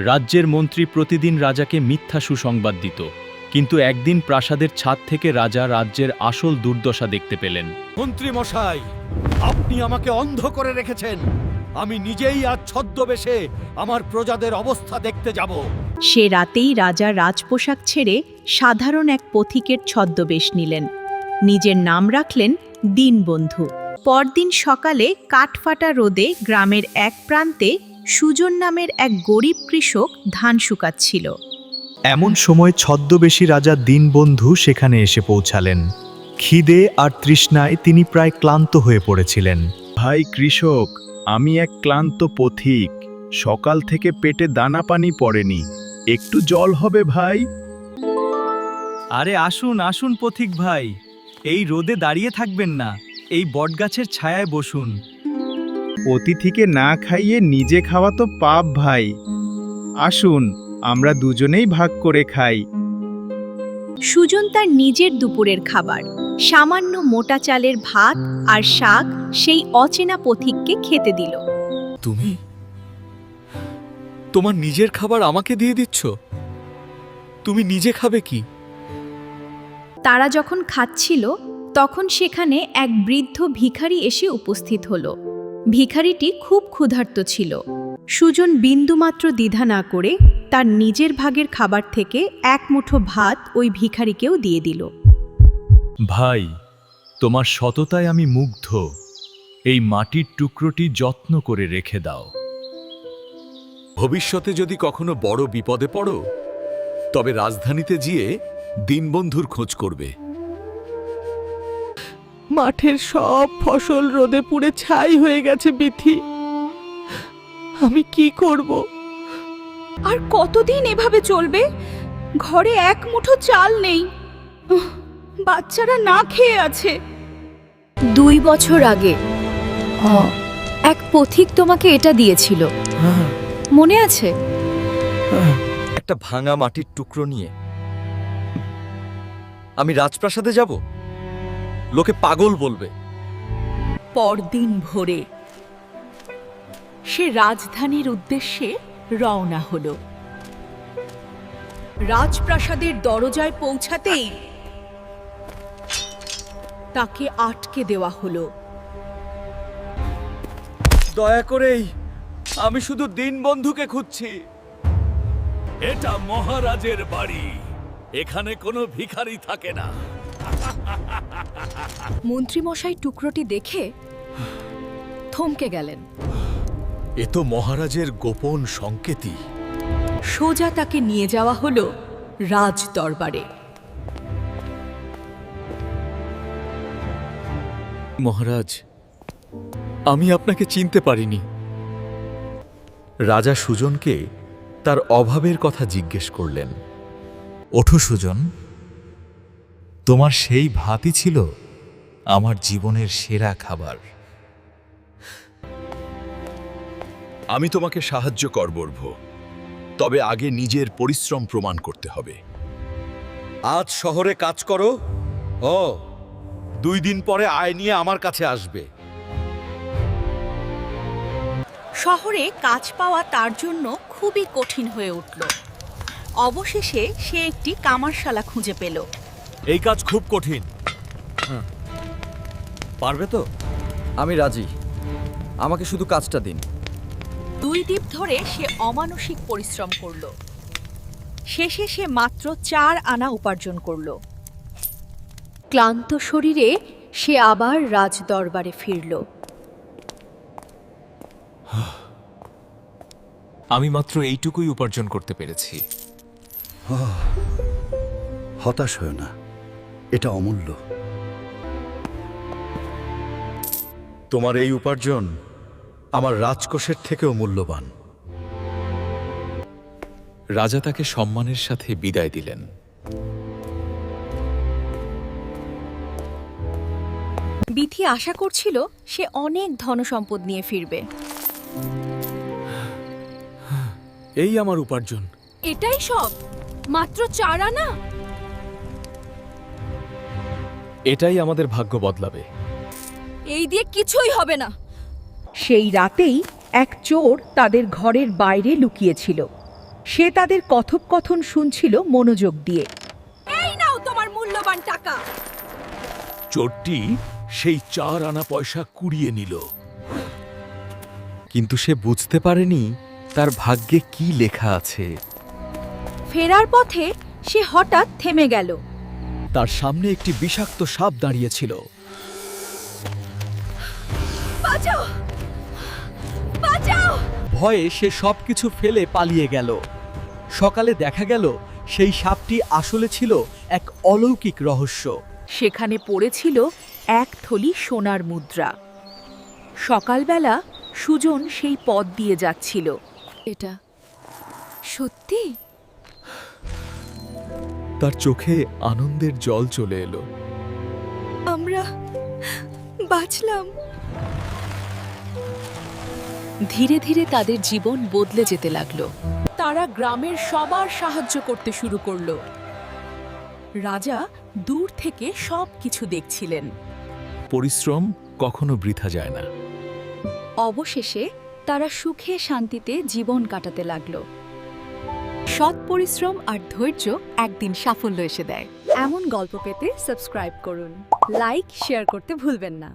রাজ্যের মন্ত্রী প্রতিদিন রাজাকে মিথ্যা সুসংবাদ দিত, কিন্তু একদিন প্রাসাদের ছাদ থেকে রাজা রাজ্যের আসল দুর্দশা দেখতে পেলেন। মন্ত্রী মশাই, আপনি আমাকে অন্ধ করে রেখেছেন। আমি নিজেই আজ ছদ্মবেশে আমার প্রজাদের অবস্থা দেখতে যাব। সে রাতেই রাজা রাজপোশাক ছেড়ে সাধারণ এক পথিকের ছদ্মবেশ নিলেন। নিজের নাম রাখলেন দীনবন্ধু। পরদিন সকালে কাঠফাটা রোদে গ্রামের এক প্রান্তে সুজন নামের এক গরিব কৃষক ধান শুকাচ্ছিল। এমন সময় ছদ্মবেশী রাজা দীনবন্ধু সেখানে এসে পৌঁছালেন। খিদে আর তৃষ্ণায় তিনি প্রায় ক্লান্ত হয়ে পড়েছিলেন। ভাই কৃষক, আমি এক ক্লান্ত পথিক। সকাল থেকে পেটে দানা পানি পড়েনি, একটু জল হবে ভাই? আরে আসুন আসুন পথিক ভাই, এই রোদে দাঁড়িয়ে থাকবেন না, এই বটগাছের ছায়ায় বসুন। অতিথিকে না খাইয়ে নিজে খাওয়া তো পাপ ভাই। আসুন, আমরা দুজনেই ভাগ করে খাই। সুজন তার নিজের দুপুরের খাবার, সামান্য মোটা চালের ভাত আর শাক, সেই অচেনা পথিককে খেতে দিল। তুমি তোমার নিজের খাবার আমাকে দিয়ে দিচ্ছ? তুমি নিজে খাবে কি? তারা যখন খাচ্ছিল তখন সেখানে এক বৃদ্ধ ভিখারি এসে উপস্থিত হলো। ভিখারিটি খুব ক্ষুধার্ত ছিল। সুজন বিন্দুমাত্র দ্বিধা না করে তার নিজের ভাগের খাবার থেকে এক মুঠো ভাত ওই ভিখারিকেও দিয়ে দিল। ভাই, তোমার সততায় আমি মুগ্ধ। এই মাটির টুকরোটি যত্ন করে রেখে দাও। ভবিষ্যতে যদি কখনো বড় বিপদে পড়ো, তবে রাজধানীতে গিয়ে দীনবন্ধুর খোঁজ করবে। মাঠের সব ফসল রোদে পুড়ে ছাই হয়ে গেছে বিথি। আমি কি করব? আর কতদিন এভাবে চলবে? ঘরে এক মুঠো চাল নেই, বাচ্চারা না খেয়ে আছে। 2 বছর আগে এক পথিক তোমাকে এটা দিয়েছিল, মনে আছে? একটা ভাঙা মাটির টুকরো নিয়ে আমি রাজপ্রাসাদে যাব? লোকে পাগল বলবে। পরদিন ভোরে সে রাজধানীর উদ্দেশ্যে রওনা হলো। রাজপ্রাসাদের দরজায় পৌঁছাতেই তাকে আটকে দেওয়া হলো। দয়া করেই, আমি শুধু দীনবন্ধুকে খুঁজছি। এটা মহারাজের বাড়ি, এখানে কোনো ভিখারি থাকে না। মন্ত্রীমশাই টুকরোটি দেখে থমকে গেলেন। এ তো মহারাজের গোপন সংকেতই। সোজা তাকে নিয়ে যাওয়া হলো রাজ দরবারে। মহারাজ, আমি আপনাকে চিনতে পারিনি। রাজা সুজনকে তার অভাবের কথা জিজ্ঞেস করলেন। ওঠো সুজন, তোমার সেই ভাতই ছিল আমার জীবনের সেরা খাবার। আমি তোমাকে সাহায্য করব, তবে আগে নিজের পরিশ্রম প্রমাণ করতে হবে। আজ শহরে কাজ করো, 2 দিন পরে আয় নিয়ে আমার কাছে আসবে। শহরে কাজ পাওয়া তার জন্য খুবই কঠিন হয়ে উঠল। অবশেষে সে একটি কামারশালা খুঁজে পেল। এই কাজ খুব কঠিন, পারবে তো? আমি রাজি, আমাকে শুধু কাজটা দিন। 2 দিন ধরে সে অমানসিক পরিশ্রম করল। শেষে সে মাত্র 4 আনা উপার্জন করল। ক্লান্ত শরীরে সে আবার রাজ দরবারে ফিরল। আমি মাত্র এইটুকুই উপার্জন করতে পেরেছি। হতাশ হও না, এটা অমূল্য। তোমার এই উপার্জন আমার রাজকোষের থেকেও মূল্যবান। রাজা তাকে সম্মানের সাথে বিদায় দিলেন। বিথি আশা করছিল সে অনেক ধনসম্পদ নিয়ে ফিরবে। এই আমার উপার্জন। এটাই সব? মাত্র 4 আনা? এটাই আমাদের ভাগ্য বদলাবে। এই দিয়ে কিছুই হবে না। সেই রাতেই এক চোর তাদের ঘরের বাইরে লুকিয়েছিল। সে তাদের কথোপকথন শুনছিল মনোযোগ দিয়ে। এই নাও তোমার মূল্যবান টাকা। চোরটি সেই 4 আনা পয়সা কুড়িয়ে নিল। কিন্তু সে বুঝতে পারেনি তার ভাগ্যে কি লেখা আছে। ফেরার পথে সে হঠাৎ থেমে গেল। তার সামনে একটি বিষাক্ত সাপ দাঁড়িয়েছিল। বাঁচাও! বাঁচাও! ভয়ে সে সবকিছু ফেলে পালিয়ে গেল। সকালে দেখা গেল সেই সাপটি আসলে ছিল এক অলৌকিক রহস্য। সেখানে পড়েছিল এক থলি সোনার মুদ্রা। সকালবেলা সুজন সেই পথ দিয়ে যাচ্ছিল। এটা সত্যি? তার চোখে আনন্দের জল চলে এলো। আমরা বাঁচলাম। ধীরে ধীরে তাদের জীবন বদলে যেতে লাগলো। তারা গ্রামের সবার সাহায্য করতে শুরু করলো। রাজা দূর থেকে সব কিছু দেখছিলেন। পরিশ্রম কখনো বৃথা যায় না। অবশেষে তারা সুখে শান্তিতে জীবন কাটাতে লাগলো। সৎ পরিশ্রম আর ধৈর্য একদিন সাফল্য এসে দেয়। এমন গল্প পেতে সাবস্ক্রাইব করুন, লাইক শেয়ার করতে ভুলবেন না।